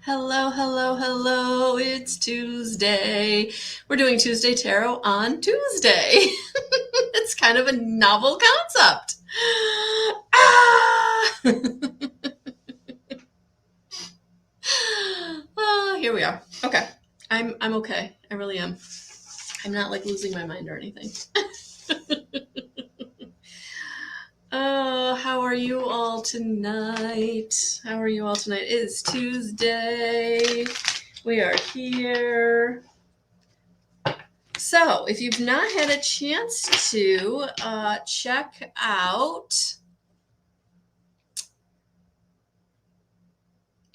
Hello, hello, hello. It's Tuesday. We're doing Tuesday Tarot on Tuesday. It's kind of a novel concept. Ah! Here we are. Okay. I'm okay. I really am. I'm not like losing my mind or anything. Oh, how are you all tonight? How are you all tonight? It is Tuesday. We are here. So, if you've not had a chance to check out,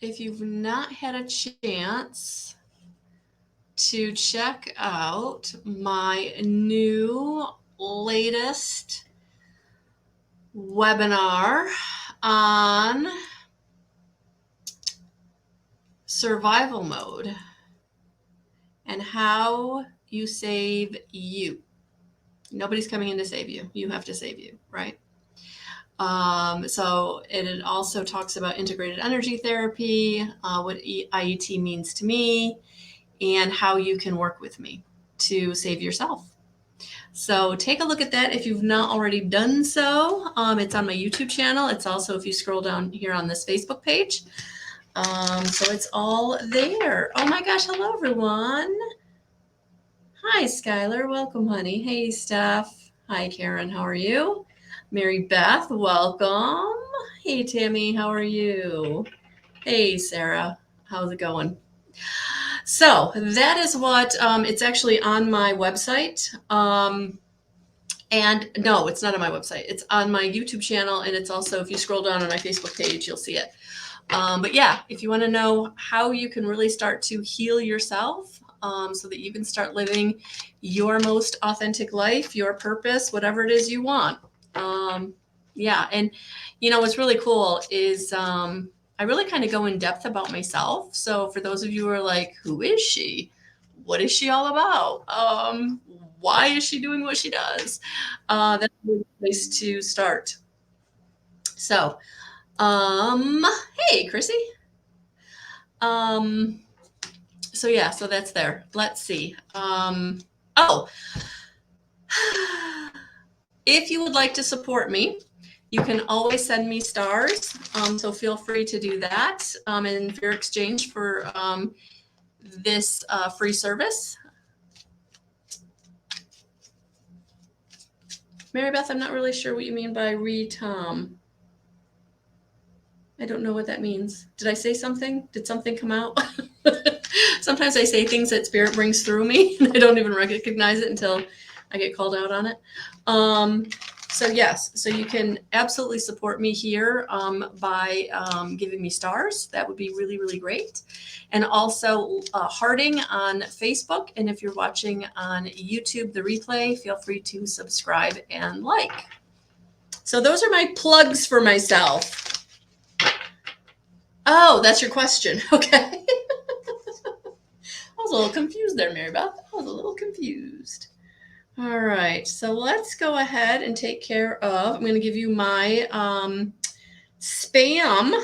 if you've not had a chance to check out my new latest webinar on survival mode and how you save you. Nobody's coming in to save you. You have to save you, right? So it also talks about integrated energy therapy, what IET means to me, and how you can work with me to save yourself. So take a look at that if you've not already done so. It's on my YouTube channel. It's also, if you scroll down here on this Facebook page. So it's all there. Oh my gosh, hello everyone. Hi, Skylar. Welcome, honey. Hey, Steph. Hi, Karen. How are you? Mary Beth, welcome. Hey, Tammy. How are you? Hey, Sarah. How's it going? So that is what it's actually on my website. And no, it's not on my website. It's on my YouTube channel. And it's also, if you scroll down on my Facebook page, you'll see it. But yeah, if you want to know how you can really start to heal yourself, so that you can start living your most authentic life, your purpose, whatever it is you want. Yeah. And, what's really cool is I really kind of go in depth about myself. So for those of you who are like, who is she? What is she all about? Why is she doing what she does? That's a good place to start. So, hey, Chrissy. So yeah, so that's there. Let's see. If you would like to support me, you can always send me stars. So feel free to do that in fair exchange for this free service. Mary Beth, I'm not really sure what you mean by re-tom. I don't know what that means. Did I say something? Did something come out? Sometimes I say things that spirit brings through me and I don't even recognize it until I get called out on it. So yes, so you can absolutely support me here by giving me stars. That would be really, really great. And also hearting on Facebook. And if you're watching on YouTube, the replay, feel free to subscribe and like. So those are my plugs for myself. Oh, that's your question. Okay. I was a little confused there, Mary Beth. I was a little confused. All right, so let's go ahead and take care of, I'm going to give you my spam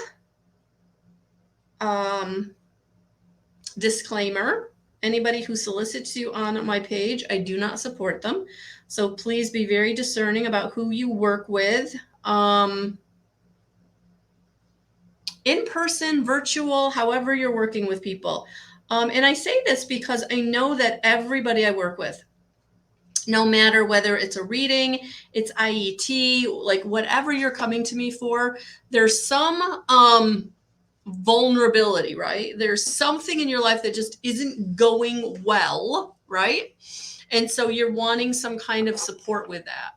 disclaimer. Anybody who solicits you on my page, I do not support them. So please be very discerning about who you work with. In person, virtual, however you're working with people. And I say this because I know that everybody I work with, no matter whether it's a reading, it's IET, like whatever you're coming to me for, there's some vulnerability, right? There's something in your life that just isn't going well, right? And so you're wanting some kind of support with that.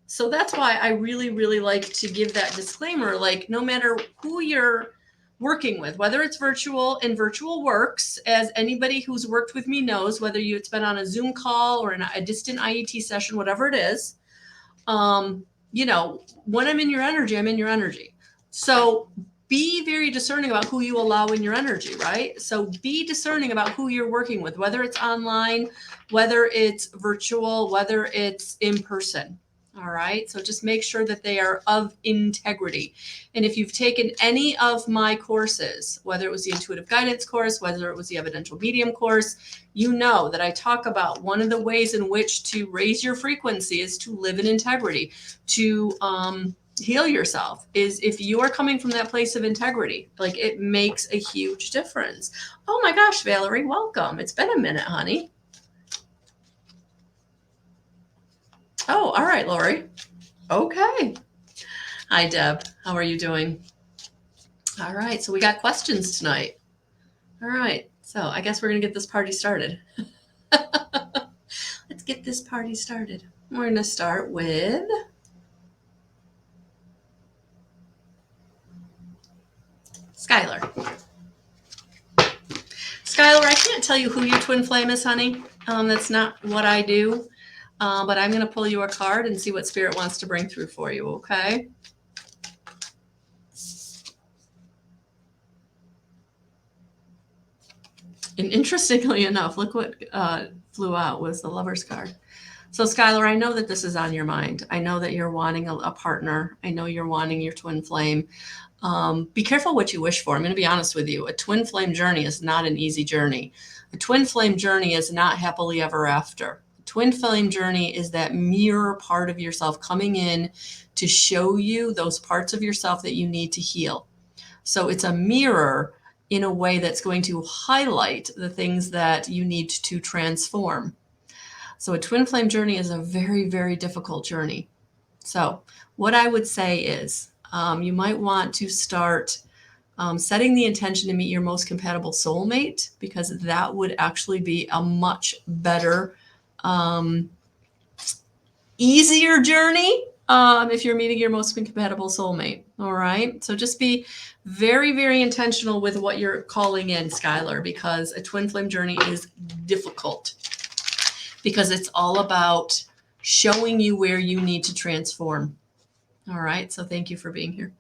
So that's why I really, really like to give that disclaimer, like no matter who you're working with, whether it's virtual, and virtual works, as anybody who's worked with me knows, whether it's been on a Zoom call or in a distant IET session, whatever it is, when I'm in your energy, I'm in your energy. So be very discerning about who you allow in your energy, right? So be discerning about who you're working with, whether it's online, whether it's virtual, whether it's in person. All right. So just make sure that they are of integrity. And if you've taken any of my courses, whether it was the intuitive guidance course, whether it was the evidential medium course, you know that I talk about one of the ways in which to raise your frequency is to live in integrity, to heal yourself, is if you are coming from that place of integrity. Like, it makes a huge difference. Oh my gosh, Valerie, welcome. It's been a minute, honey. Oh, all right, Lori. Okay. Hi, Deb. How are you doing? All right. So we got questions tonight. All right. So I guess we're going to get this party started. Let's get this party started. We're going to start with Skylar. Skylar, I can't tell you who your twin flame is, honey. That's not what I do. But I'm going to pull you a card and see what Spirit wants to bring through for you, okay? And interestingly enough, look what flew out was the Lover's card. So Skylar, I know that this is on your mind. I know that you're wanting a partner. I know you're wanting your twin flame. Be careful what you wish for. I'm going to be honest with you. A twin flame journey is not an easy journey. A twin flame journey is not happily ever after. A twin flame journey is that mirror part of yourself coming in to show you those parts of yourself that you need to heal. So it's a mirror in a way that's going to highlight the things that you need to transform. So a twin flame journey is a very, very difficult journey. So what I would say is you might want to start setting the intention to meet your most compatible soulmate, because that would actually be a much better, easier journey if you're meeting your most compatible soulmate. All right. So just be very, very intentional with what you're calling in, Skylar, because a twin flame journey is difficult, because it's all about showing you where you need to transform. All right. So thank you for being here.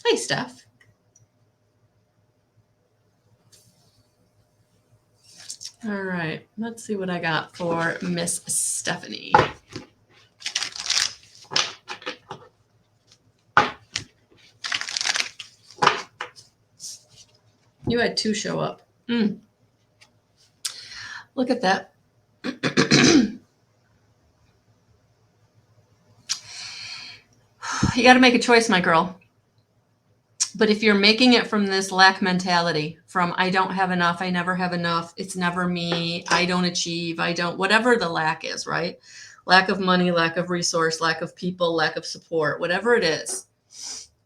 Hey, Steph. All right. Let's see what I got for Miss Stephanie. You had 2 show up. Look at that. You got to make a choice, my girl. But if you're making it from this lack mentality, from I don't have enough, I never have enough, it's never me, I don't achieve, I don't, whatever the lack is, right? Lack of money, lack of resource, lack of people, lack of support, whatever it is.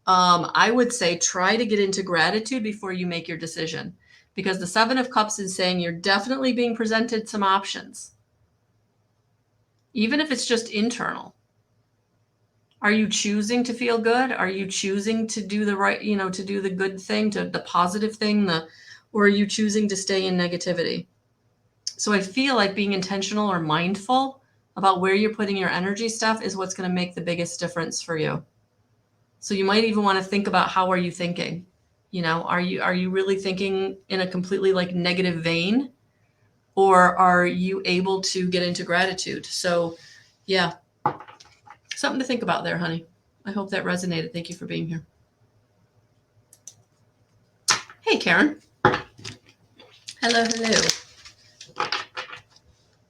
I would say try to get into gratitude before you make your decision, because the 7 of Cups is saying you're definitely being presented some options, even if it's just internal. Are you choosing to feel good? Are you choosing to do the right, to do the good thing, to the positive thing, or are you choosing to stay in negativity? So I feel like being intentional or mindful about where you're putting your energy stuff is what's going to make the biggest difference for you. So you might even want to think about, how are you thinking? Are you really thinking in a completely negative vein, or are you able to get into gratitude? So yeah, something to think about there, honey. I hope that resonated. Thank you for being here. Hey, Karen. Hello.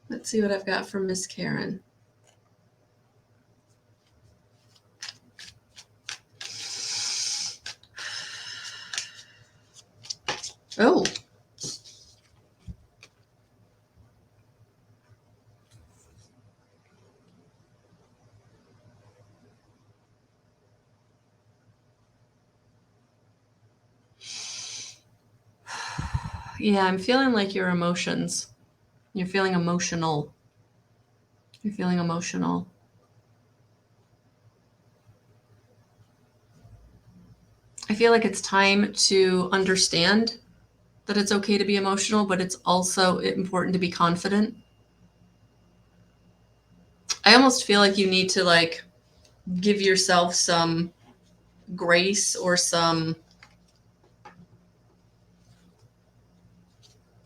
Let's see what I've got for Miss Karen. Oh. Yeah, I'm feeling like your emotions. You're feeling emotional. You're feeling emotional. I feel like it's time to understand that it's okay to be emotional, but it's also important to be confident. I almost feel like you need to give yourself some grace, or some,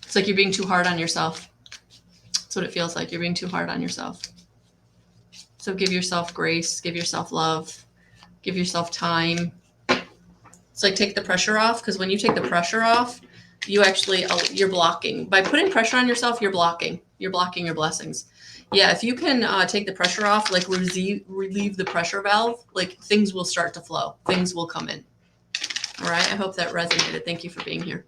it's like you're being too hard on yourself. That's what it feels like. You're being too hard on yourself. So give yourself grace, give yourself love, give yourself time. It's like take the pressure off, because when you take the pressure off, you're blocking. By putting pressure on yourself, you're blocking. You're blocking your blessings. Yeah, if you can take the pressure off, like relieve the pressure valve, like things will start to flow. Things will come in. All right, I hope that resonated. Thank you for being here.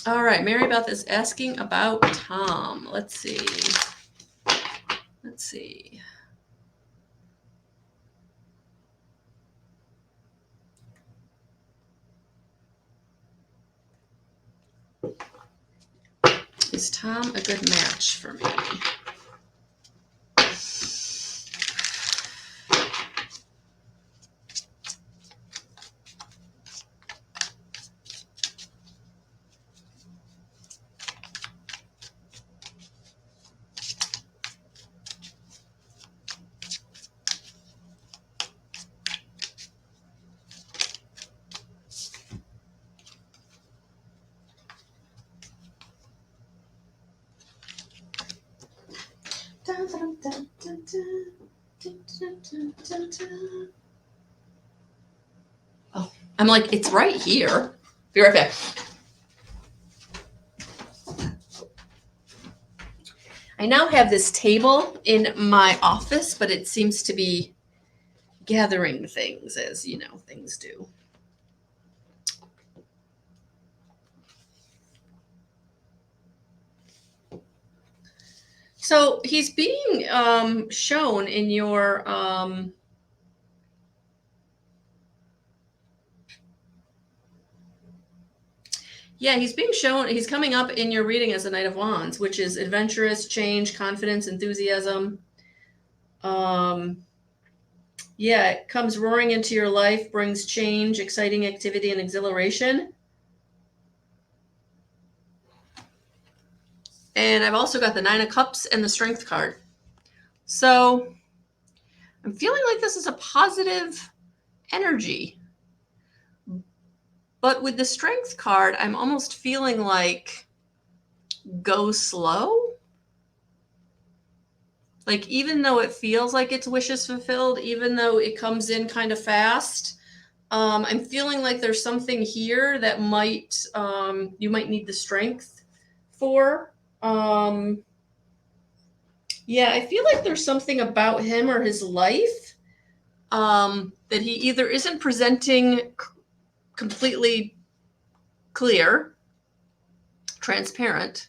All right, Mary Beth is asking about Tom. Let's see. Is Tom a good match for me? Oh, I'm like, it's right here. Be right back. I now have this table in my office, but it seems to be gathering things, as you know, things do. So he's being shown in your he's being shown, he's coming up in your reading as the Knight of Wands, which is adventurous, change, confidence, enthusiasm. It comes roaring into your life, brings change, exciting activity, and exhilaration. And I've also got the Nine of Cups and the Strength card. So I'm feeling like this is a positive energy. But with the Strength card, I'm almost feeling like go slow. Like, even though it feels like it's wishes fulfilled, even though it comes in kind of fast, I'm feeling like there's something here that you might need the strength for. I feel like there's something about him or his life that he either isn't presenting completely clear, transparent,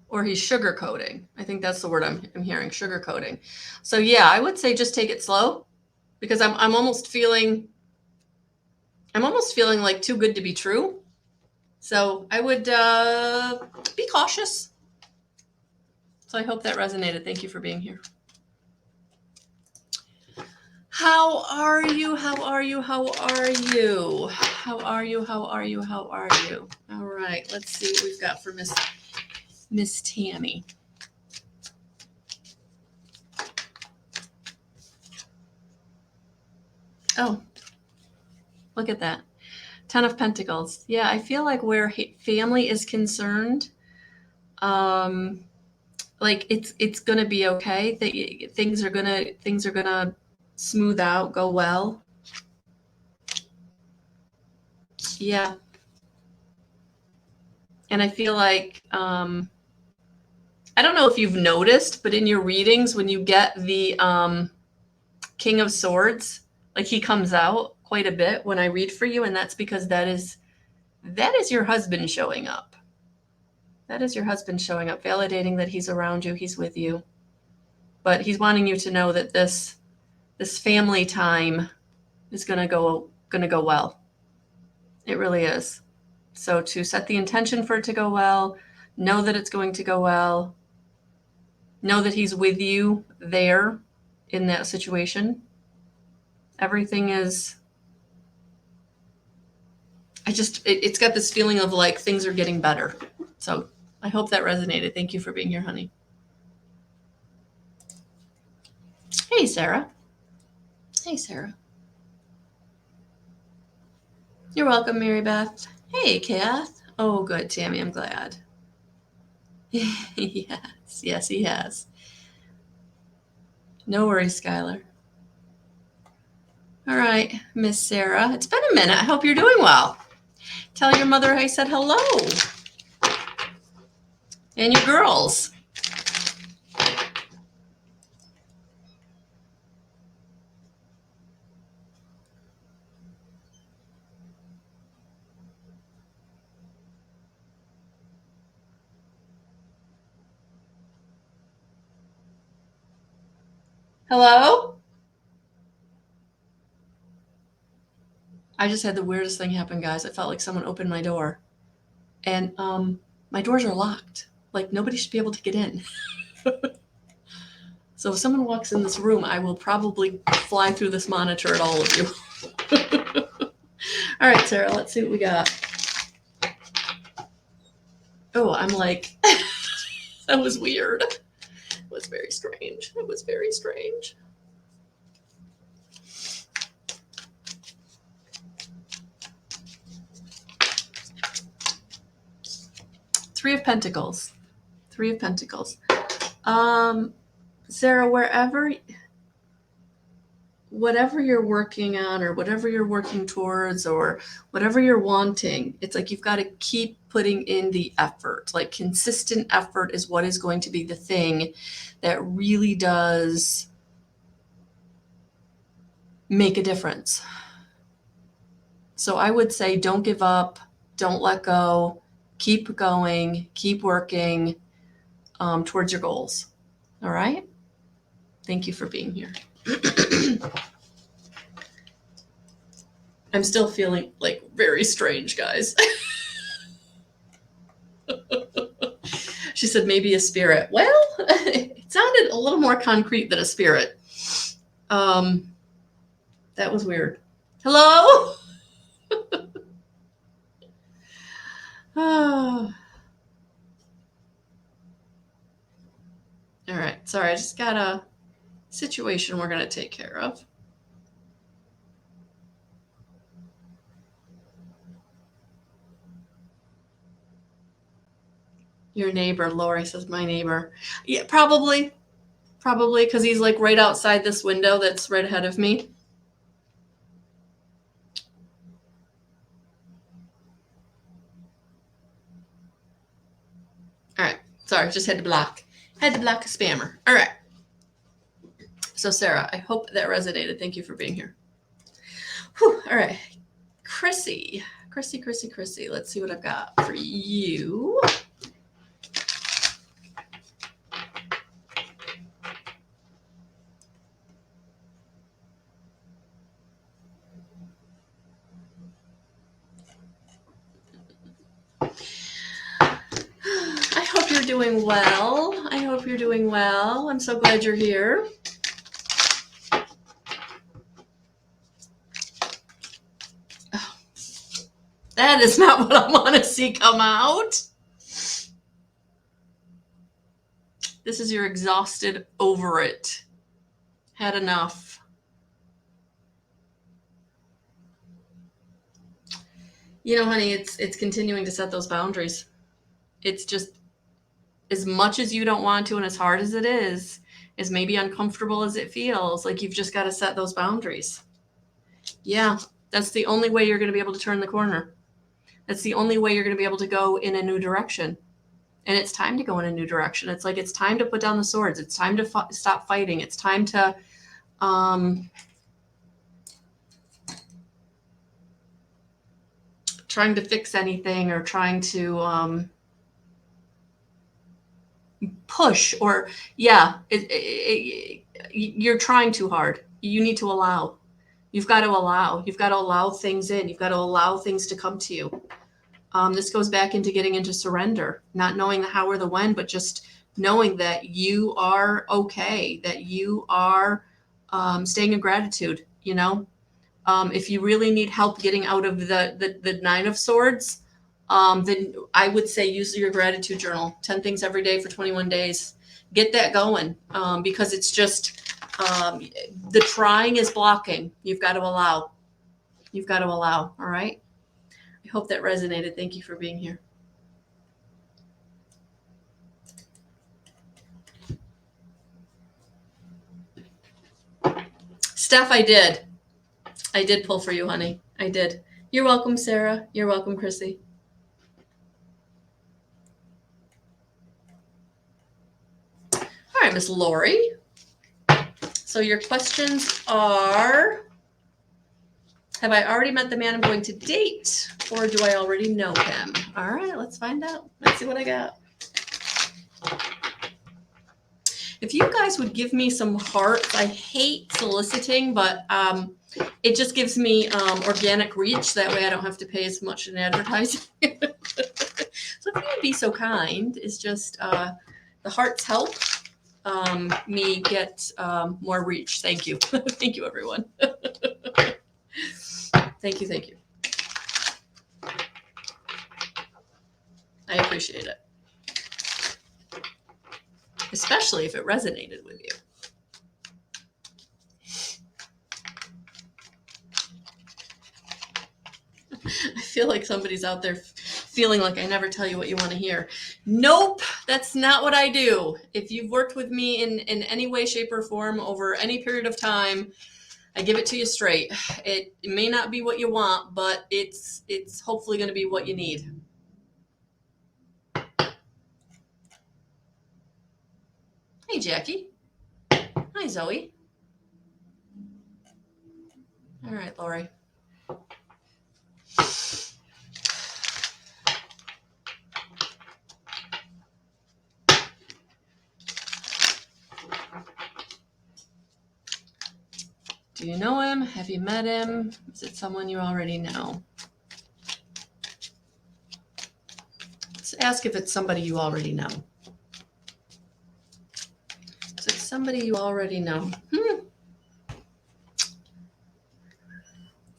or he's sugarcoating. I think that's the word I'm hearing, sugarcoating. So I would say just take it slow, because I'm almost feeling like too good to be true. So I would be cautious. So I hope that resonated. Thank you for being here. How are you? How are you? How are you? How are you? How are you? How are you? All right, let's see what we've got for Miss Tammy. Oh, look at that. 10 of Pentacles. Yeah, I feel like where family is concerned, like it's gonna be okay. Things are gonna smooth out, go well. Yeah. And I feel like I don't know if you've noticed, but in your readings, when you get the King of Swords, like he comes out quite a bit when I read for you, and that's because that is your husband showing up. That is your husband showing up, validating that he's around you, he's with you. But he's wanting you to know that this family time is gonna go well. It really is. So to set the intention for it to go well, know that it's going to go well, know that he's with you there in that situation. Everything is, it's got this feeling of like things are getting better. So I hope that resonated. Thank you for being here, honey. Hey, Sarah. Hey, Sarah. You're welcome, Mary Beth. Hey, Kath. Oh, good, Tammy. I'm glad. Yes, he has. No worries, Skylar. All right, Miss Sarah. It's been a minute. I hope you're doing well. Tell your mother I said hello. And your girls. Hello? I just had the weirdest thing happen, guys. I felt like someone opened my door. And my doors are locked. Like, nobody should be able to get in. So if someone walks in this room, I will probably fly through this monitor at all of you. All right, Sarah, let's see what we got. Oh, I'm like, that was weird. It was very strange. It was very strange. Three of Pentacles. Three of Pentacles. Sarah, whatever you're working on or whatever you're working towards or whatever you're wanting, it's like you've got to keep putting in the effort. Like, consistent effort is what is going to be the thing that really does make a difference. So I would say don't give up, don't let go, keep going, keep working towards your goals. All right? Thank you for being here. I'm still feeling like very strange, guys. She said maybe a spirit. Well, it sounded a little more concrete than a spirit. That was weird. Hello? Oh. All right. Sorry, I just got a situation we're going to take care of. Your neighbor, Lori says my neighbor. Yeah, probably because he's like right outside this window that's right ahead of me. All right. Sorry, just had to block a spammer. All right. So Sarah, I hope that resonated. Thank you for being here. Whew. All right. Chrissy. Let's see what I've got for you. I hope you're doing well. I'm so glad you're here. Oh, that is not what I want to see come out. This is you're exhausted, over it. Had enough. You know, honey, it's continuing to set those boundaries. It's just, as much as you don't want to and as hard as it is, as maybe uncomfortable as it feels, like you've just got to set those boundaries. Yeah, that's the only way you're going to be able to turn the corner. That's the only way you're going to be able to go in a new direction. And it's time to go in a new direction. It's like, it's time to put down the swords. It's time to stop fighting. It's time to trying to fix anything or trying to push or, yeah, you're trying too hard. You need to allow. You've got to allow things in. You've got to allow things to come to you. This goes back into getting into surrender, not knowing the how or the when, but just knowing that you are okay, that you are staying in gratitude. You know, if you really need help getting out of the Nine of Swords, then I would say use your gratitude journal, 10 things every day for 21 days. Get that going because it's just the trying is blocking. You've got to allow. All right. I hope that resonated. Thank you for being here. Steph, I did. I did pull for you, honey. I did. You're welcome, Sarah. You're welcome, Chrissy. All right, Miss Lori. So your questions are, have I already met the man I'm going to date, or do I already know him? All right, let's find out. Let's see what I got. If you guys would give me some hearts, I hate soliciting, but it just gives me organic reach. That way I don't have to pay as much in advertising. So if you would be so kind, it's just the hearts help me get more reach. Thank you. Thank you, everyone. Thank you. Thank you. I appreciate it. Especially if it resonated with you. I feel like somebody's out there feeling like I never tell you what you want to hear. Nope, that's not what I do. If you've worked with me in any way, shape, or form over any period of time, I give it to you straight. It may not be what you want, but it's hopefully going to be what you need. Hey, Jackie. Hi, Zoe. All right, Lori. Do you know him? Have you met him? Is it someone you already know? Let's ask if it's somebody you already know. Is it somebody you already know?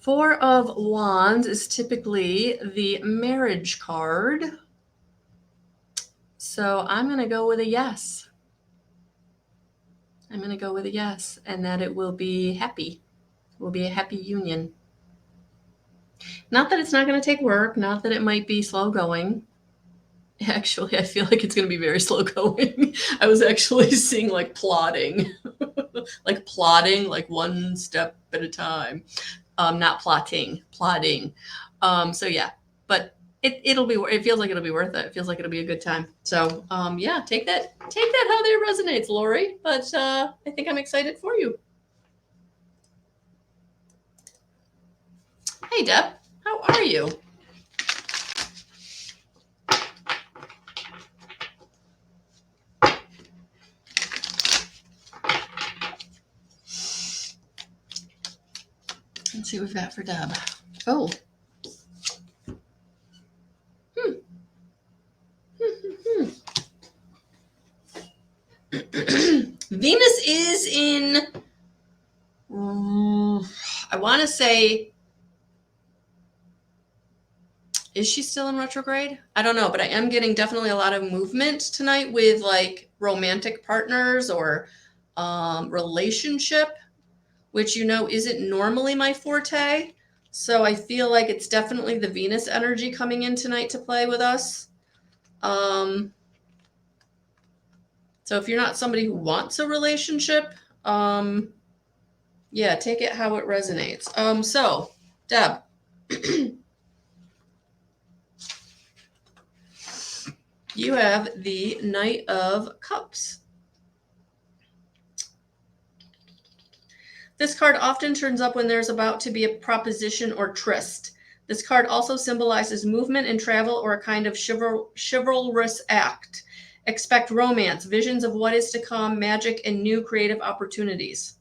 Four of Wands is typically the marriage card. So I'm going to go with a yes. I'm going to go with a yes, and that it will be happy. It will be a happy union. Not that it's not going to take work, not that it might be slow going. Actually, I feel like it's going to be very slow going. I was actually seeing like plodding, like one step at a time. Not plotting, plodding. So yeah, but it feels like it'll be worth it. It feels like it'll be a good time. So yeah, take that how that resonates, Lori. But I think I'm excited for you. Hey, Deb, how are you? Let's see what we've got for Deb. Oh. Venus is in, I want to say, is she still in retrograde? I don't know, but I am getting definitely a lot of movement tonight with like romantic partners or relationship, which isn't normally my forte. So I feel like it's definitely the Venus energy coming in tonight to play with us. So if you're not somebody who wants a relationship, yeah, take it how it resonates. So, Deb. You have the Knight of Cups. This card often turns up when there's about to be a proposition or tryst. This card also symbolizes movement and travel or a kind of chivalrous act. Expect romance, visions of what is to come, magic, and new creative opportunities.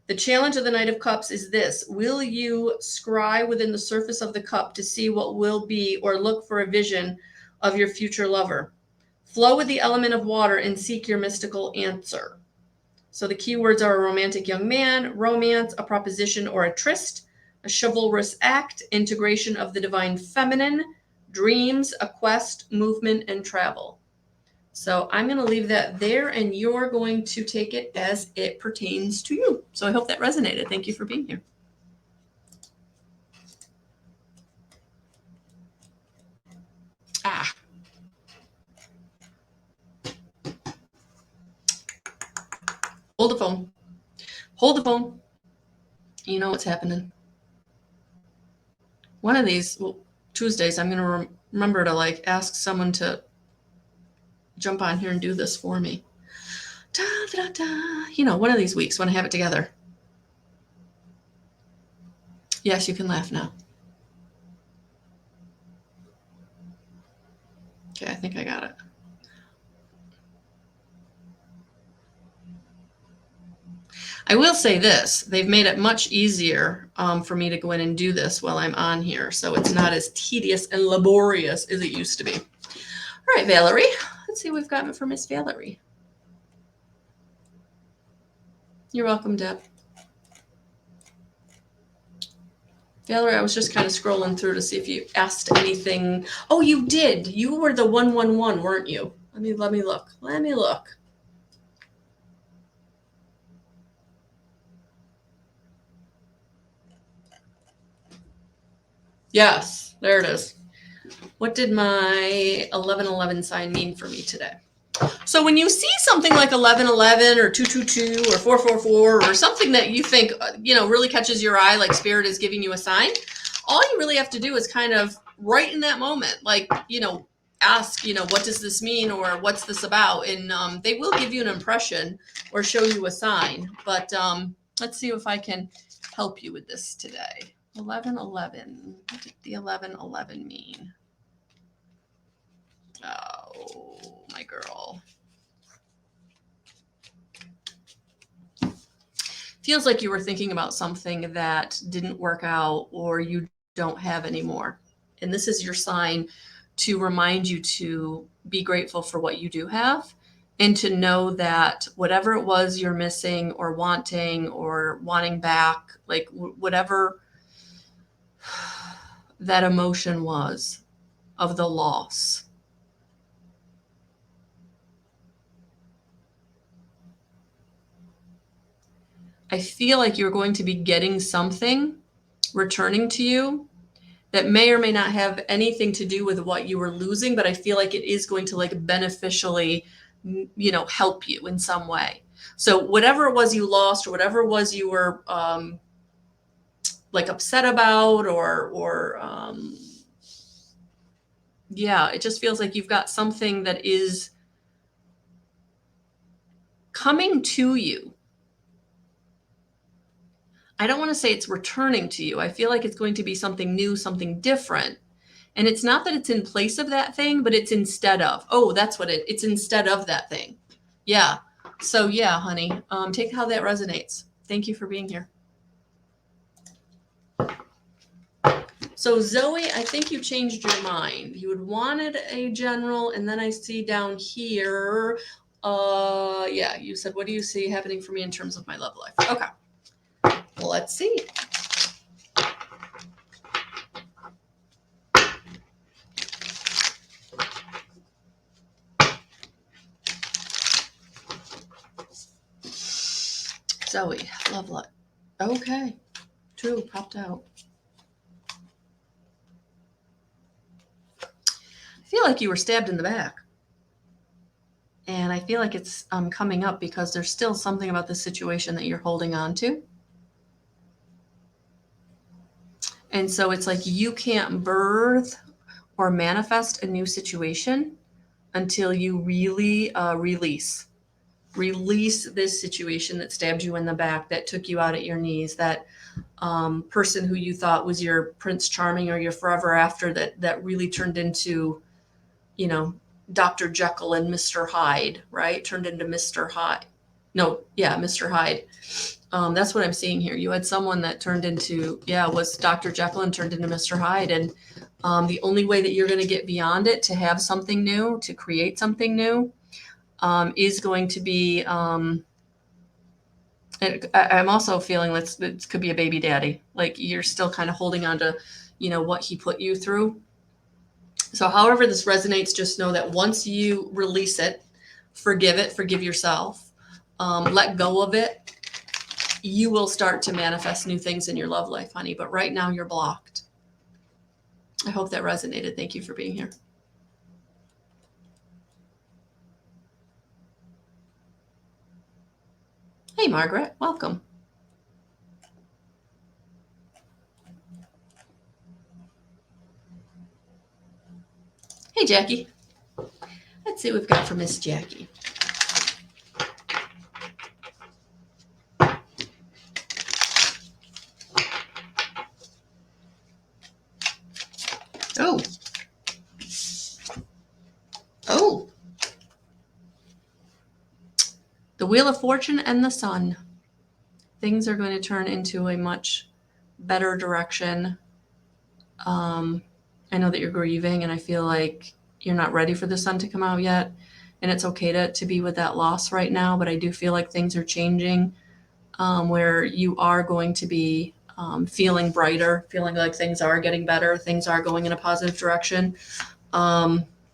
The challenge of the Knight of Cups is this. Will you scry within the surface of the cup to see what will be or look for a vision of your future lover? Flow with the element of water and seek your mystical answer. So the keywords are a romantic young man, romance, a proposition or a tryst, a chivalrous act, integration of the divine feminine, dreams, a quest, movement, and travel. So I'm going to leave that there, and you're going to take it as it pertains to you. So I hope that resonated. Thank you for being here. Hold the phone. Hold the phone. You know what's happening. One of these Tuesdays, I'm going to remember to like ask someone to jump on here and do this for me. Da, da, da. You know, one of these weeks when I have it together. Yes, you can laugh now. Okay, I think I got it. I will say this, they've made it much easier for me to go in and do this while I'm on here. So it's not as tedious and laborious as it used to be. All right, Valerie, let's see what we've got for Miss Valerie. You're welcome, Deb. Valerie, I was just kind of scrolling through to see if you asked anything. Oh, you did. You were the 111, weren't you? Let me look. Let me look. Yes, there it is. What did my 1111 sign mean for me today? So when you see something like 1111 or 222 or 444 or something that you think, really catches your eye, like spirit is giving you a sign, all you really have to do is kind of right in that moment, like, ask, what does this mean or what's this about? And they will give you an impression or show you a sign. But let's see if I can help you with this today. 1111. What did the 1111 mean? Oh, my girl. Feels like you were thinking about something that didn't work out or you don't have anymore. And this is your sign to remind you to be grateful for what you do have and to know that whatever it was you're missing or wanting back, like whatever that emotion was of the loss, I feel like you're going to be getting something returning to you that may or may not have anything to do with what you were losing, but I feel like it is going to like beneficially, help you in some way. So whatever it was you lost or whatever it was you were like upset about or it just feels like you've got something that is coming to you. I don't want to say it's returning to you. I feel like it's going to be something new, something different. And it's not that it's in place of that thing, but it's instead of. Oh, that's what it's instead of that thing. Yeah. So yeah, honey, take how that resonates. Thank you for being here. So Zoe, I think you changed your mind. You had wanted a general, and then I see down here, you said, what do you see happening for me in terms of my love life? Okay. Well, let's see. Zoe, love life. Okay. True, popped out. I feel like you were stabbed in the back. And I feel like it's coming up because there's still something about the situation that you're holding on to. And so it's like you can't birth or manifest a new situation until you really release this situation that stabbed you in the back, that took you out at your knees, that person who you thought was your Prince Charming or your forever after that really turned into, Dr. Jekyll and Mr. Hyde, right? Turned into Mr. Hyde. No, yeah, Mr. Hyde. That's what I'm seeing here. You had someone that turned into, was Dr. Jekyll and turned into Mr. Hyde. And the only way that you're going to get beyond it, to have something new, to create something new, is going to be, I'm also feeling it could be a baby daddy. Like you're still kind of holding on to, what he put you through. So however this resonates, just know that once you release it, forgive yourself, let go of it, you will start to manifest new things in your love life, honey. But right now you're blocked. I hope that resonated. Thank you for being here. Hey, Margaret, welcome. Hey, Jackie. Let's see what we've got for Miss Jackie. Oh. Oh. The Wheel of Fortune and the Sun. Things are going to turn into a much better direction. I know that you're grieving, and I feel like you're not ready for the sun to come out yet. And it's okay to be with that loss right now, but I do feel like things are changing, where you are going to be feeling brighter, feeling like things are getting better, things are going in a positive direction.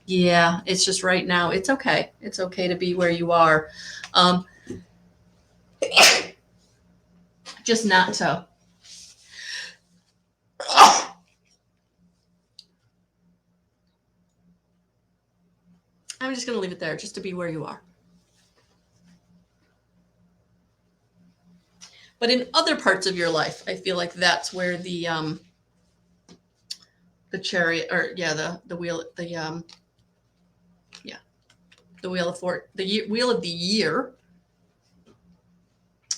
Yeah, it's just right now, it's okay. It's okay to be where you are. Just not to. I'm just going to leave it there, just to be where you are. But in other parts of your life, I feel like that's where the chariot, or the wheel, the wheel of wheel of the year,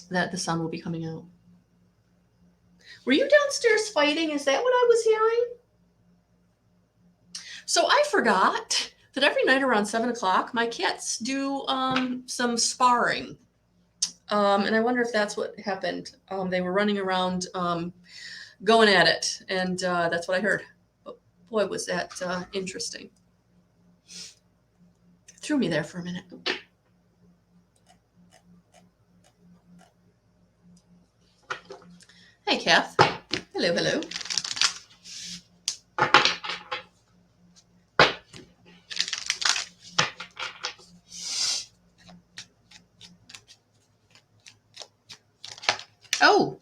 that the sun will be coming out. Were you downstairs fighting? Is that what I was hearing? So I forgot that every night around 7 o'clock, my cats do some sparring. And I wonder if that's what happened. They were running around going at it, and that's what I heard. But boy, was that interesting. Threw me there for a minute. Hey, Kath. Hello, hello. Oh,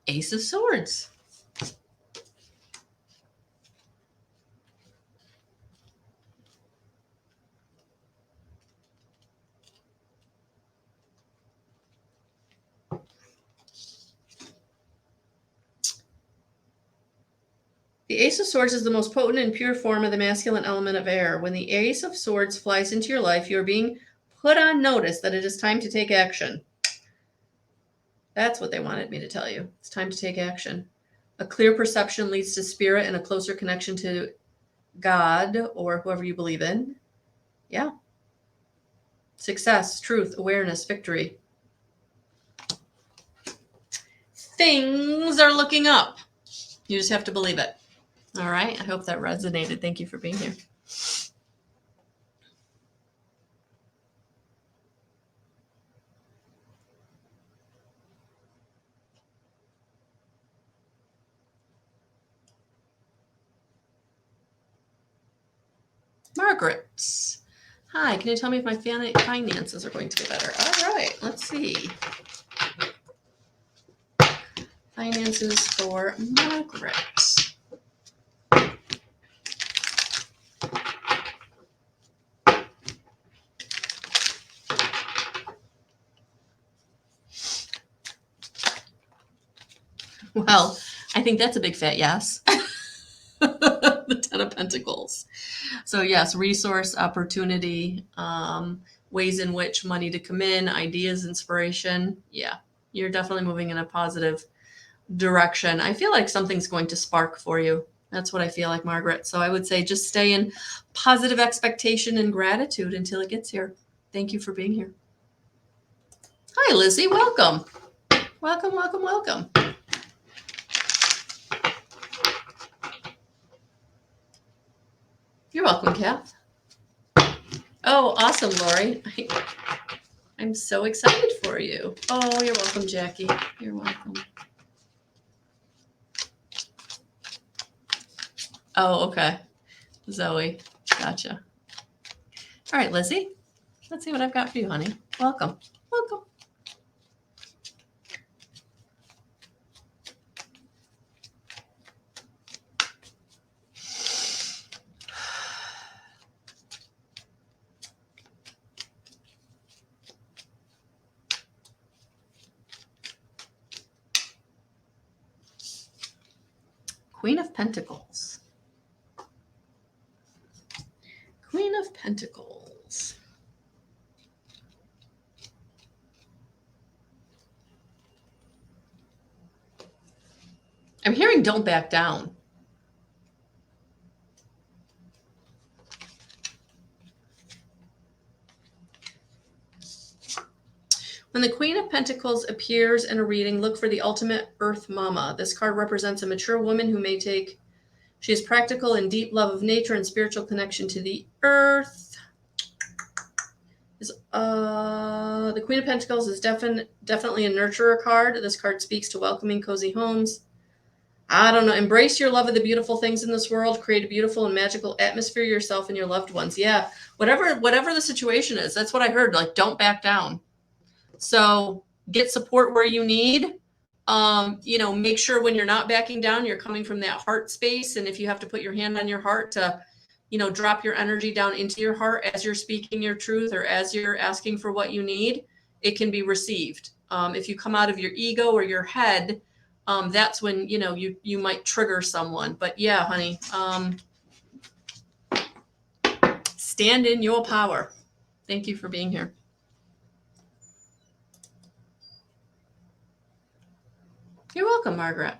Ace of Swords. The Ace of Swords is the most potent and pure form of the masculine element of air. When the Ace of Swords flies into your life, you are being put on notice that it is time to take action. That's what they wanted me to tell you. It's time to take action. A clear perception leads to spirit and a closer connection to God or whoever you believe in. Yeah. Success, truth, awareness, victory. Things are looking up. You just have to believe it. All right. I hope that resonated. Thank you for being here. Margaret. Hi. Can you tell me if my finances are going to get better? All right. Let's see. Finances for Margaret. Well, I think that's a big fat yes. The Ten of Pentacles. So yes, resource, opportunity, ways in which money to come in, ideas, inspiration. Yeah, you're definitely moving in a positive direction. I feel like something's going to spark for you. That's what I feel like, Margaret. So I would say just stay in positive expectation and gratitude until it gets here. Thank you for being here. Hi, Lizzie. Welcome. Welcome, welcome, welcome. You're welcome, Kath. Oh, awesome, Lori. I'm so excited for you. Oh, you're welcome, Jackie. You're welcome. Oh, okay. Zoe. Gotcha. All right, Lizzie. Let's see what I've got for you, honey. Welcome. Welcome. Queen of Pentacles. Pentacles. I'm hearing don't back down. When the Queen of Pentacles appears in a reading, look for the ultimate Earth Mama. This card represents a mature woman who may take, she is practical and deep love of nature and spiritual connection to the earth. The Queen of Pentacles is definitely a nurturer card. This card speaks to welcoming cozy homes. I don't know. Embrace your love of the beautiful things in this world. Create a beautiful and magical atmosphere yourself and your loved ones. Yeah, whatever the situation is, that's what I heard. Like, don't back down. So get support where you need. Make sure when you're not backing down, you're coming from that heart space. And if you have to put your hand on your heart to, drop your energy down into your heart as you're speaking your truth or as you're asking for what you need, it can be received. If you come out of your ego or your head, that's when, you might trigger someone. But yeah, honey, stand in your power. Thank you for being here. You're welcome, Margaret.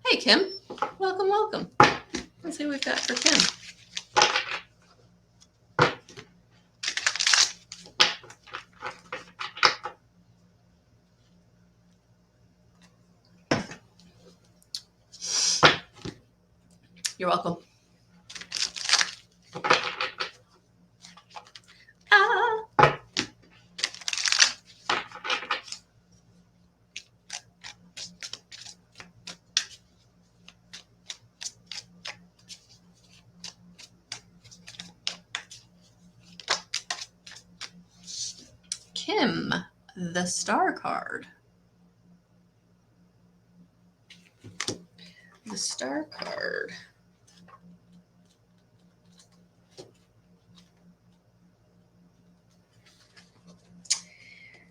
Hey, Kim. Welcome, welcome. Let's see what we've got for Kim. You're welcome. Kim, the Star card. The Star card.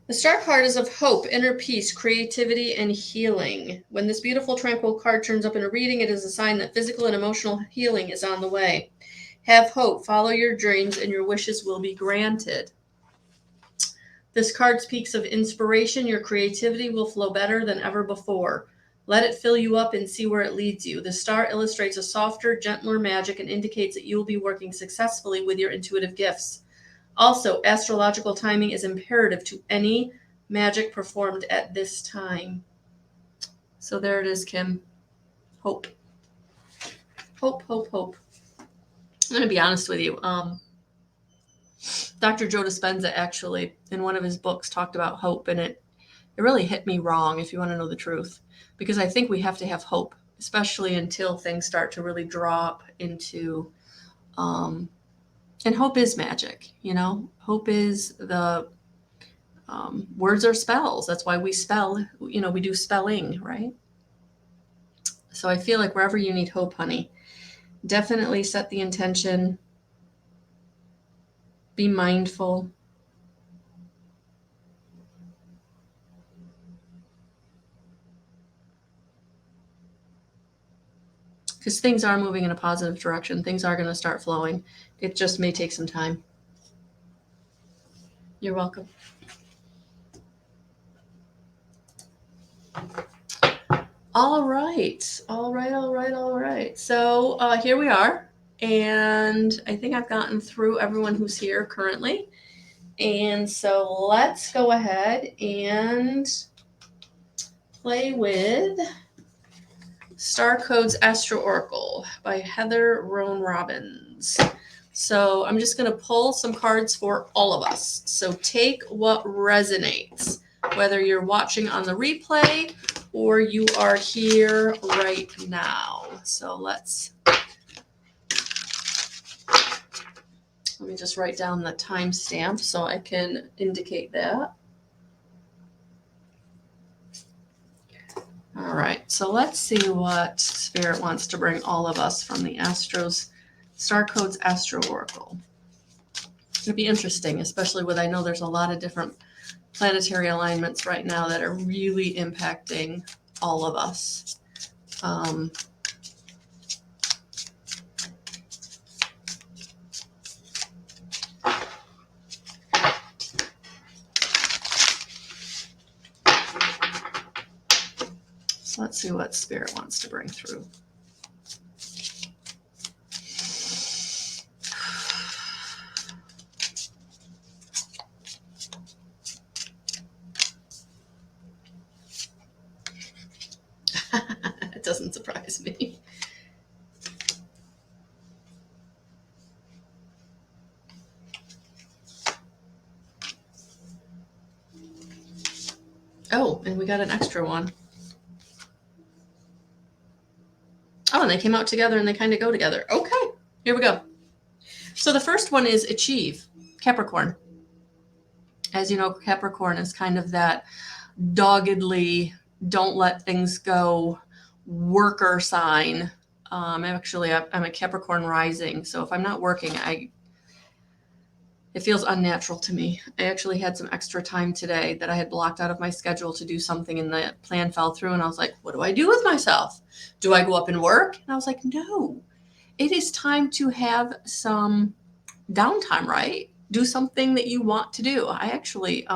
The Star card is of hope, inner peace, creativity, and healing. When this beautiful, tranquil card turns up in a reading, it is a sign that physical and emotional healing is on the way. Have hope, follow your dreams, and your wishes will be granted. This card speaks of inspiration. Your creativity will flow better than ever before. Let it fill you up and see where it leads you. The star illustrates a softer, gentler magic and indicates that you will be working successfully with your intuitive gifts. Also, astrological timing is imperative to any magic performed at this time. So there it is, Kim. Hope. Hope, hope, hope. I'm going to be honest with you. Dr. Joe Dispenza actually, in one of his books, talked about hope, and it really hit me wrong, if you want to know the truth, because I think we have to have hope, especially until things start to really drop into, and hope is magic, hope is the, words are spells. That's why we spell, we do spelling, right? So I feel like wherever you need hope, honey, definitely set the intention, be mindful. Because things are moving in a positive direction. Things are going to start flowing. It just may take some time. You're welcome. All right. So here we are. And I think I've gotten through everyone who's here currently. And so let's go ahead and play with Star Codes Astro Oracle by Heather Roan Robbins. So I'm just going to pull some cards for all of us. So take what resonates, whether you're watching on the replay or you are here right now. So let me just write down the timestamp so I can indicate that. All right, so let's see what Spirit wants to bring all of us from the Star Codes Astro Oracle. It'll be interesting, especially with, I know there's a lot of different planetary alignments right now that are really impacting all of us. Let's see what Spirit wants to bring through. It doesn't surprise me. Oh, and we got an extra one. Oh, and they came out together and they kind of go together. Okay, here we go. So the first one is achieve, Capricorn. As you know, Capricorn is kind of that doggedly, don't let things go worker sign. I'm a Capricorn rising. So if I'm not working, it feels unnatural to me. I actually had some extra time today that I had blocked out of my schedule to do something, and the plan fell through. And I was like, what do I do with myself? Do I go up and work? And I was like, no, it is time to have some downtime, right? Do something that you want to do. I actually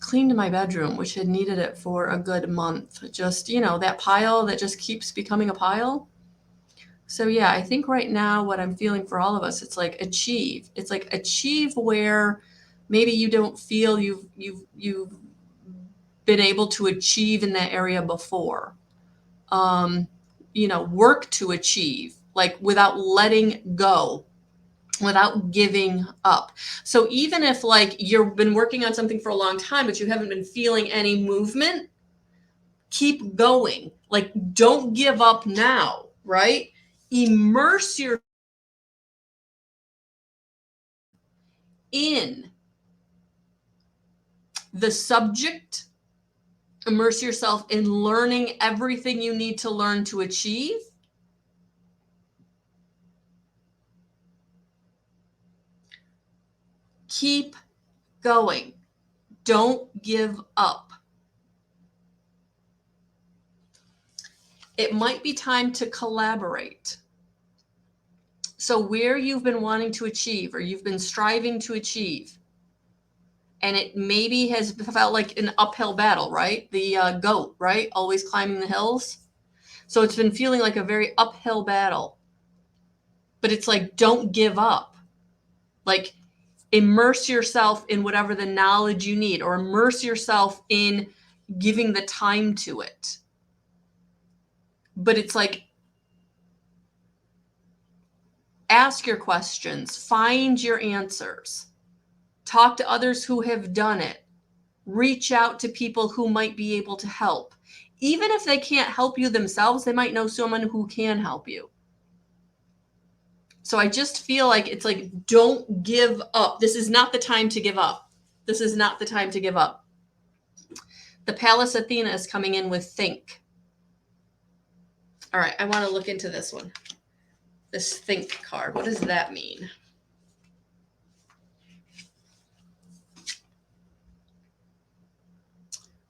cleaned my bedroom, which had needed it for a good month. Just, that pile that just keeps becoming a pile. So yeah, I think right now what I'm feeling for all of us, it's like achieve. It's like achieve where maybe you don't feel you've been able to achieve in that area before. Work to achieve, like without letting go, without giving up. So even if like you've been working on something for a long time, but you haven't been feeling any movement, keep going. Like don't give up now, right? Immerse yourself in the subject. Immerse yourself in learning everything you need to learn to achieve. Keep going. Don't give up. It might be time to collaborate. So where you've been wanting to achieve or you've been striving to achieve, and it maybe has felt like an uphill battle, right? The goat, right? Always climbing the hills. So it's been feeling like a very uphill battle. But it's like, don't give up. Like, immerse yourself in whatever the knowledge you need, or immerse yourself in giving the time to it. But it's like, ask your questions, find your answers, talk to others who have done it, reach out to people who might be able to help. Even if they can't help you themselves, they might know someone who can help you. So I just feel like it's like, don't give up. This is not the time to give up. This is not the time to give up. The Pallas Athena is coming in with think. All right, I want to look into this one. This think card. What does that mean?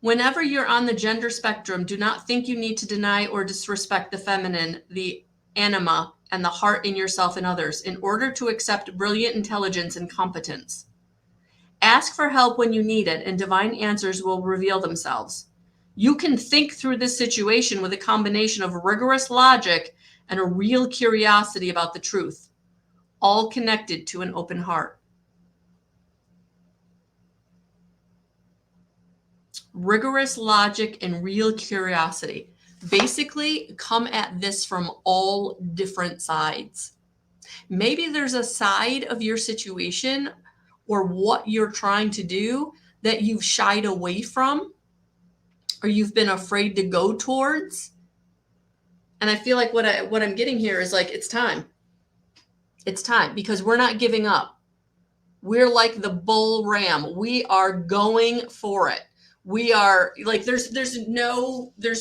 Whenever you're on the gender spectrum, do not think you need to deny or disrespect the feminine, the anima, and the heart in yourself and others in order to accept brilliant intelligence and competence. Ask for help when you need it, and divine answers will reveal themselves. You can think through this situation with a combination of rigorous logic and a real curiosity about the truth, all connected to an open heart. Rigorous logic and real curiosity. Basically, come at this from all different sides. Maybe there's a side of your situation or what you're trying to do that you've shied away from, or you've been afraid to go towards. And I feel like what I'm getting here is like, it's time. It's time, because we're not giving up. We're like the bull ram. We are going for it. We are like, there's no not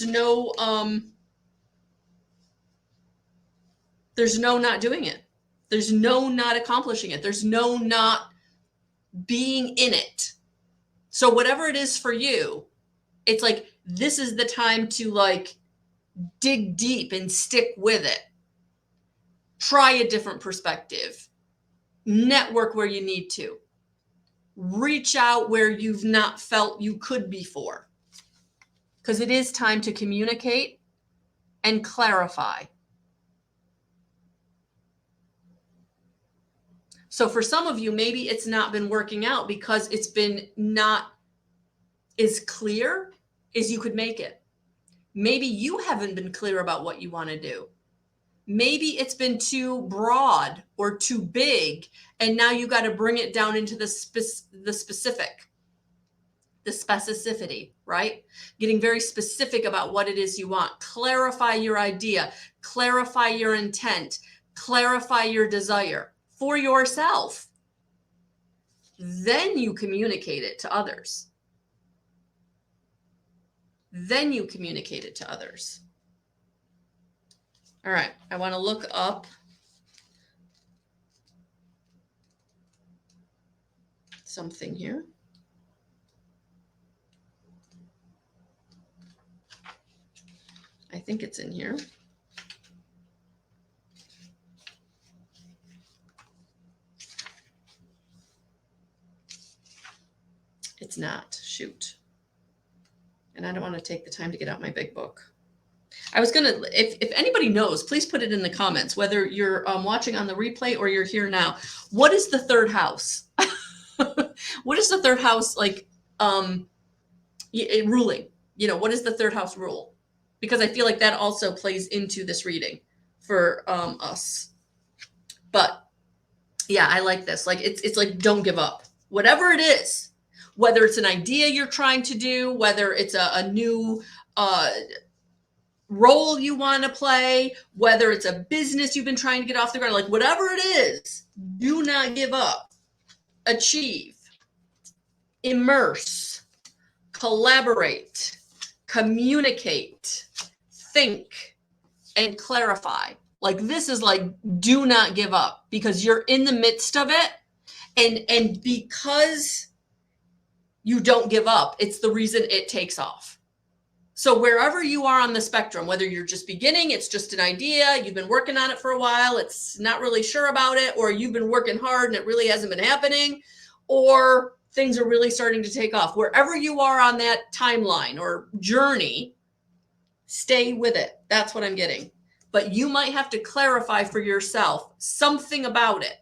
doing it. There's no not accomplishing it. There's no not being in it. So whatever it is for you, it's like, this is the time to like dig deep and stick with it. Try a different perspective. Network where you need to. Reach out where you've not felt you could before. because it is time to communicate and clarify. So for some of you, maybe it's not been working out because it's been not as clear as you could make it. Maybe you haven't been clear about what you want to do. Maybe it's been too broad or too big, and now you got to bring it down into the specific, the specificity, right? Getting very specific about what it is you want. Clarify your idea, clarify your intent, clarify your desire for yourself. Then you communicate it to others. Then you communicate it to others. All right, I want to look up something here. I think it's in here. It's not. Shoot. And I don't want to take the time to get out my big book. I was going to, if anybody knows, please put it in the comments, whether you're watching on the replay or you're here now. What is the third house? What is the third house like ruling? You know, what is the third house rule? Because I feel like that also plays into this reading for us. But yeah, I like this. Like it's like, don't give up. Whatever it is, whether it's an idea you're trying to do, whether it's a new role you want to play, whether it's a business you've been trying to get off the ground, like whatever it is, do not give up. Achieve, immerse, collaborate, communicate, think, and clarify. Like this is like, do not give up, because you're in the midst of it. And because you don't give up, it's the reason it takes off. So wherever you are on the spectrum, whether you're just beginning, it's just an idea, you've been working on it for a while, it's not really sure about it, or you've been working hard and it really hasn't been happening, or things are really starting to take off. Wherever you are on that timeline or journey, stay with it. That's what I'm getting. But you might have to clarify for yourself something about it.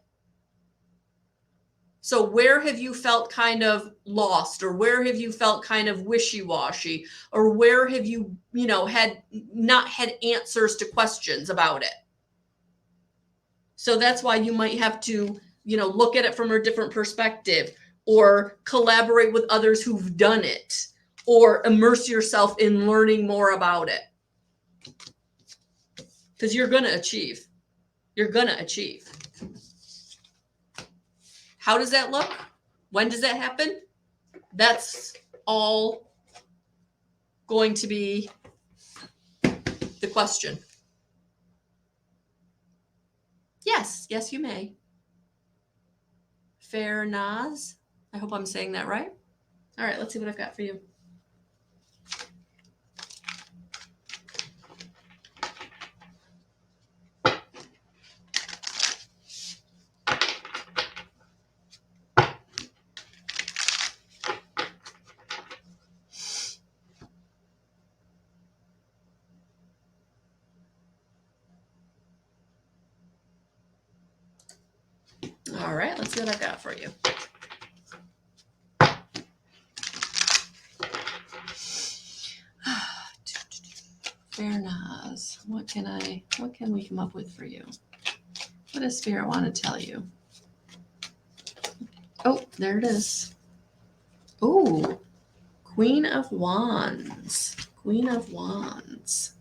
So where have you felt kind of lost, or where have you felt kind of wishy-washy, or where have you, had not had answers to questions about it? So that's why you might have to, look at it from a different perspective, or collaborate with others who've done it, or immerse yourself in learning more about it. Because you're going to achieve. You're going to achieve. How does that look? When does that happen? That's all going to be the question. Yes, you may. Fair Naz. I hope I'm saying that right. All right, let's see what I've got for you. All right, let's see what I've got for you. Fair Naz. What can we come up with for you? What does Spirit want to tell you? Oh, there it is. Oh, Queen of Wands. Queen of Wands.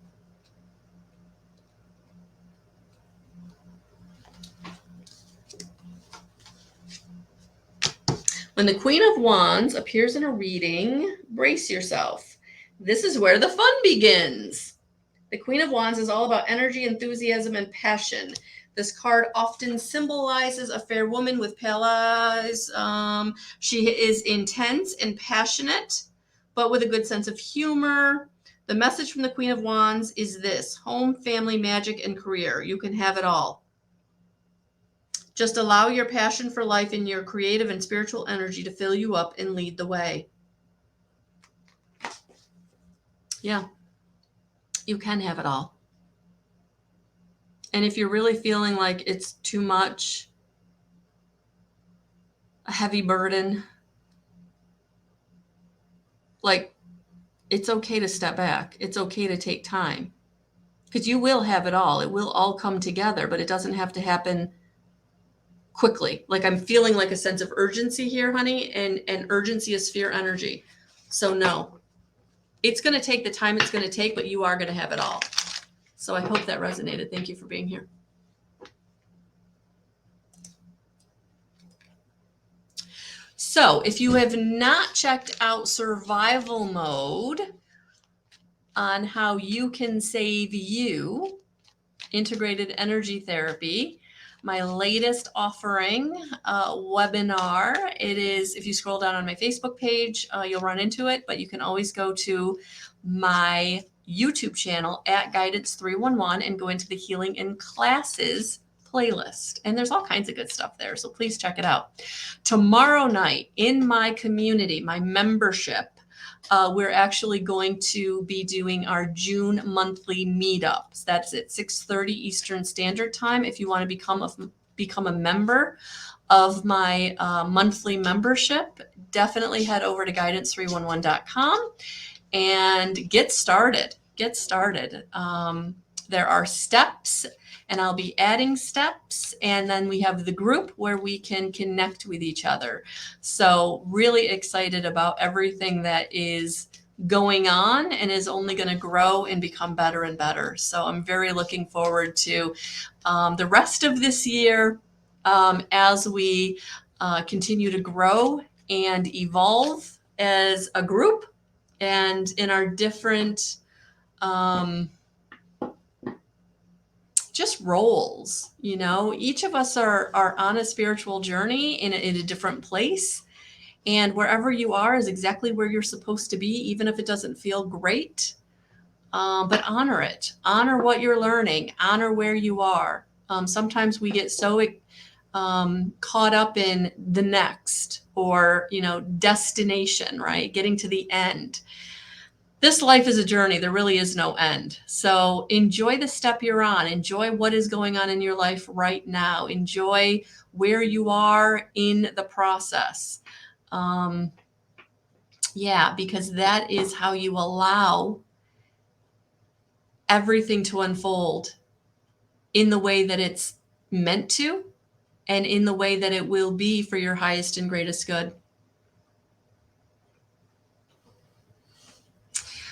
When the Queen of Wands appears in a reading, brace yourself. This is where the fun begins. The Queen of Wands is all about energy, enthusiasm, and passion. This card often symbolizes a fair woman with pale eyes. She is intense and passionate, but with a good sense of humor. The message from the Queen of Wands is this: home, family, magic, and career. You can have it all. Just allow your passion for life and your creative and spiritual energy to fill you up and lead the way. Yeah, you can have it all. And if you're really feeling like it's too much, a heavy burden, like it's okay to step back. It's okay to take time because you will have it all. It will all come together, but it doesn't have to happen quickly. Like I'm feeling like a sense of urgency here, honey, and urgency is fear energy. So no, it's going to take the time it's going to take, but you are going to have it all. So I hope that resonated. Thank you for being here. So if you have not checked out survival mode on how you can save you, integrated energy therapy, my latest offering webinar. It is, if you scroll down on my Facebook page, you'll run into it, but you can always go to my YouTube channel at Guidance 311 and go into the Healing in Classes playlist. And there's all kinds of good stuff there. So please check it out. Tomorrow night in my community, my membership, we're actually going to be doing our June monthly meetups. That's at 6:30 Eastern Standard Time. If you want to become a member of my monthly membership, definitely head over to guidance311.com and get started. There are steps, and I'll be adding steps, and then we have the group where we can connect with each other. So really excited about everything that is going on and is only going to grow and become better and better. So I'm very looking forward to the rest of this year as we continue to grow and evolve as a group and in our different just roles. Each of us are on a spiritual journey in a different place, and wherever you are is exactly where you're supposed to be, even if it doesn't feel great. But honor it, honor what you're learning, honor where you are. Sometimes we get so caught up in the next or destination, right? Getting to the end. This life is a journey. There really is no end. So enjoy the step you're on. Enjoy what is going on in your life right now. Enjoy where you are in the process. Because that is how you allow everything to unfold in the way that it's meant to and in the way that it will be for your highest and greatest good.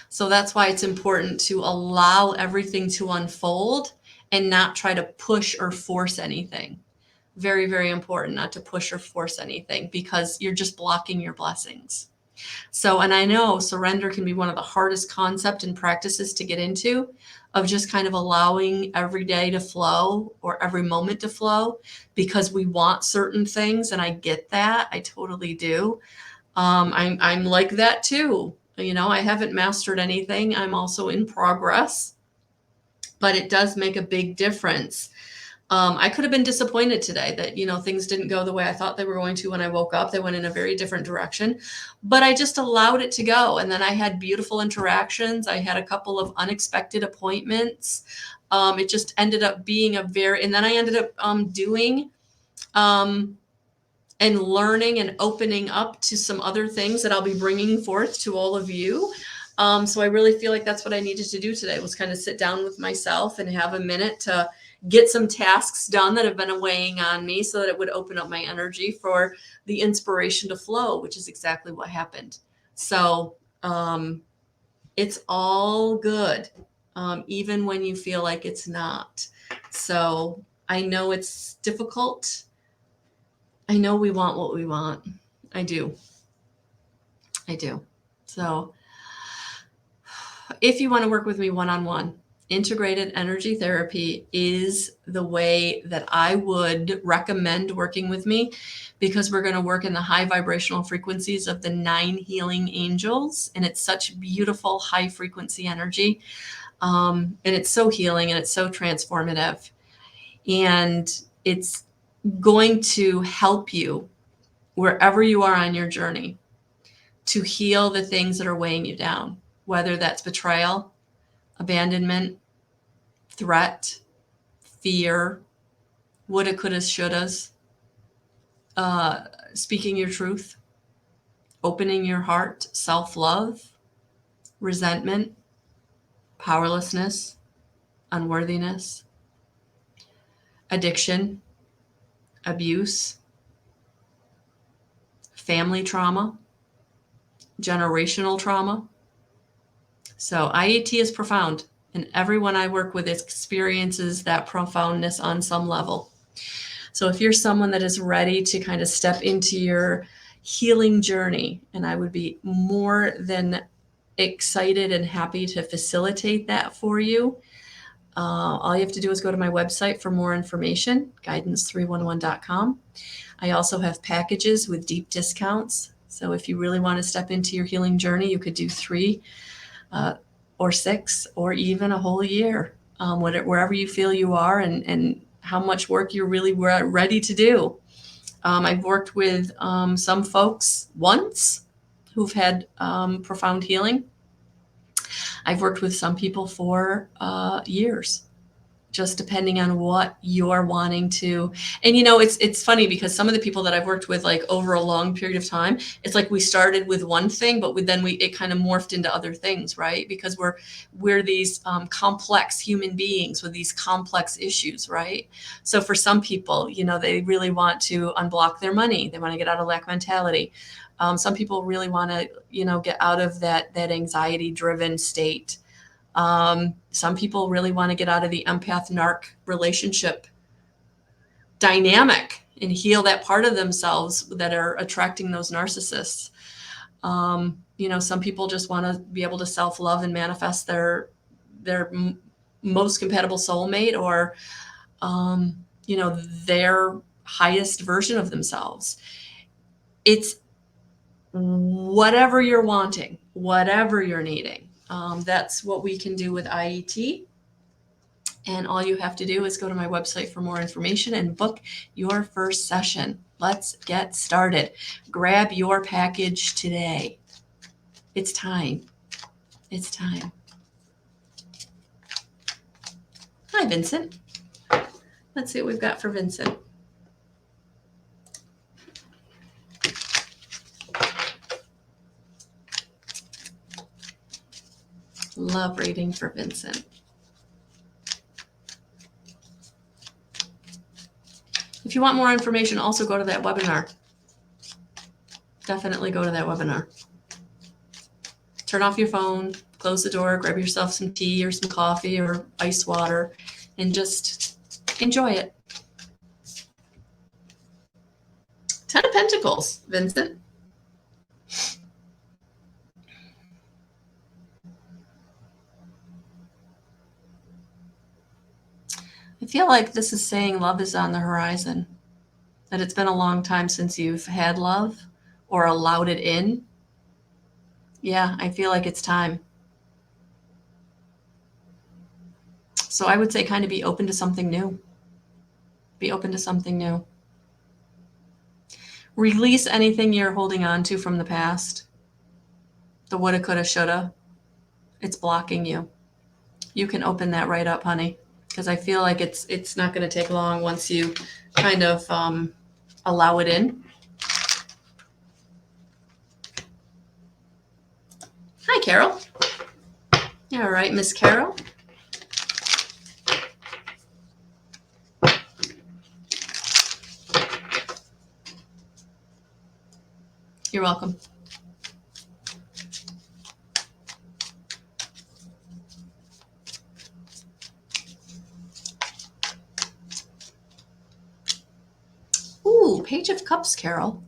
So that's why it's important to allow everything to unfold and not try to push or force anything. Very, very important not to push or force anything because you're just blocking your blessings. So, and I know surrender can be one of the hardest concepts and practices to get into, of just kind of allowing every day to flow or every moment to flow because we want certain things. And I get that. I totally do. I'm like that too. I haven't mastered anything. I'm also in progress, but it does make a big difference. I could have been disappointed today that, things didn't go the way I thought they were going to when I woke up. They went in a very different direction, but I just allowed it to go. And then I had beautiful interactions. I had a couple of unexpected appointments. It just ended up being and then I ended up doing and learning and opening up to some other things that I'll be bringing forth to all of you. So I really feel like that's what I needed to do today, was kind of sit down with myself and have a minute to get some tasks done that have been weighing on me so that it would open up my energy for the inspiration to flow, which is exactly what happened. So it's all good, even when you feel like it's not. So I know it's difficult. I know we want what we want. I do. So if you want to work with me one-on-one, integrated energy therapy is the way that I would recommend working with me, because we're going to work in the high vibrational frequencies of the 9 healing angels. And it's such beautiful high frequency energy. And it's so healing and it's so transformative. And it's going to help you wherever you are on your journey to heal the things that are weighing you down. whether that's betrayal, abandonment, threat, fear, woulda, coulda, shouldas, speaking your truth, opening your heart, self-love, resentment, powerlessness, unworthiness, addiction, abuse, family trauma, generational trauma. So IET is profound, and everyone I work with experiences that profoundness on some level. So if you're someone that is ready to kind of step into your healing journey, and I would be more than excited and happy to facilitate that for you. All you have to do is go to my website for more information, guidance311.com. I also have packages with deep discounts. So if you really want to step into your healing journey, you could do 3 or 6 or even a whole year, wherever you feel you are and how much work you're really ready to do. I've worked with some folks once who've had profound healing. I've worked with some people for years, just depending on what you're wanting to. And it's funny because some of the people that I've worked with, like over a long period of time, it's like we started with one thing, but it kind of morphed into other things, right? Because we're these complex human beings with these complex issues, right? So for some people, they really want to unblock their money. They want to get out of lack mentality. Some people really want to, get out of that anxiety-driven state. Some people really want to get out of the empath-narc relationship dynamic and heal that part of themselves that are attracting those narcissists. Some people just want to be able to self-love and manifest their most compatible soulmate or, their highest version of themselves. It's whatever you're wanting, whatever you're needing. That's what we can do with IET. And all you have to do is go to my website for more information and book your first session. Let's get started. Grab your package today. It's time. It's time. Hi, Vincent. Let's see what we've got for Vincent. Love reading for Vincent. If you want more information, also go to that webinar. Definitely go to that webinar. Turn off your phone, close the door, grab yourself some tea or some coffee or ice water, and just enjoy it. 10 of Pentacles, Vincent. I feel like this is saying love is on the horizon, that it's been a long time since you've had love or allowed it in. Yeah, I feel like it's time. So I would say kind of be open to something new. Be open to something new. Release anything you're holding on to from the past. The woulda, coulda, shoulda. It's blocking you. You can open that right up, honey, because I feel like it's not going to take long once you kind of allow it in. Hi, Carol. All right, Miss Carol. You're welcome. Ooh, Page of Cups, Carol.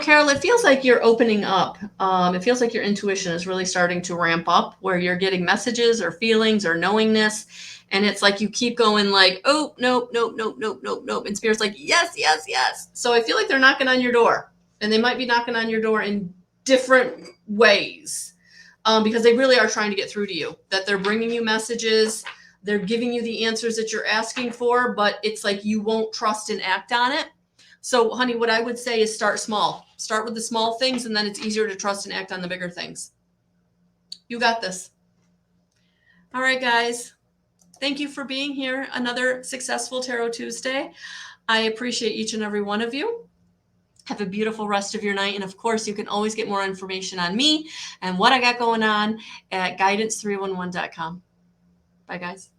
Carol, it feels like you're opening up. It feels like your intuition is really starting to ramp up, where you're getting messages or feelings or knowingness. And it's like you keep going like, oh, nope, nope, nope, nope, nope, nope. And Spirit's like, yes, yes, yes. So I feel like they're knocking on your door. And they might be knocking on your door in different ways, because they really are trying to get through to you, that they're bringing you messages. They're giving you the answers that you're asking for, but it's like you won't trust and act on it. So, honey, what I would say is start small. Start with the small things, and then it's easier to trust and act on the bigger things. You got this. All right, guys. Thank you for being here. Another successful Tarot Tuesday. I appreciate each and every one of you. Have a beautiful rest of your night. And of course, you can always get more information on me and what I got going on at guidance311.com. Bye, guys.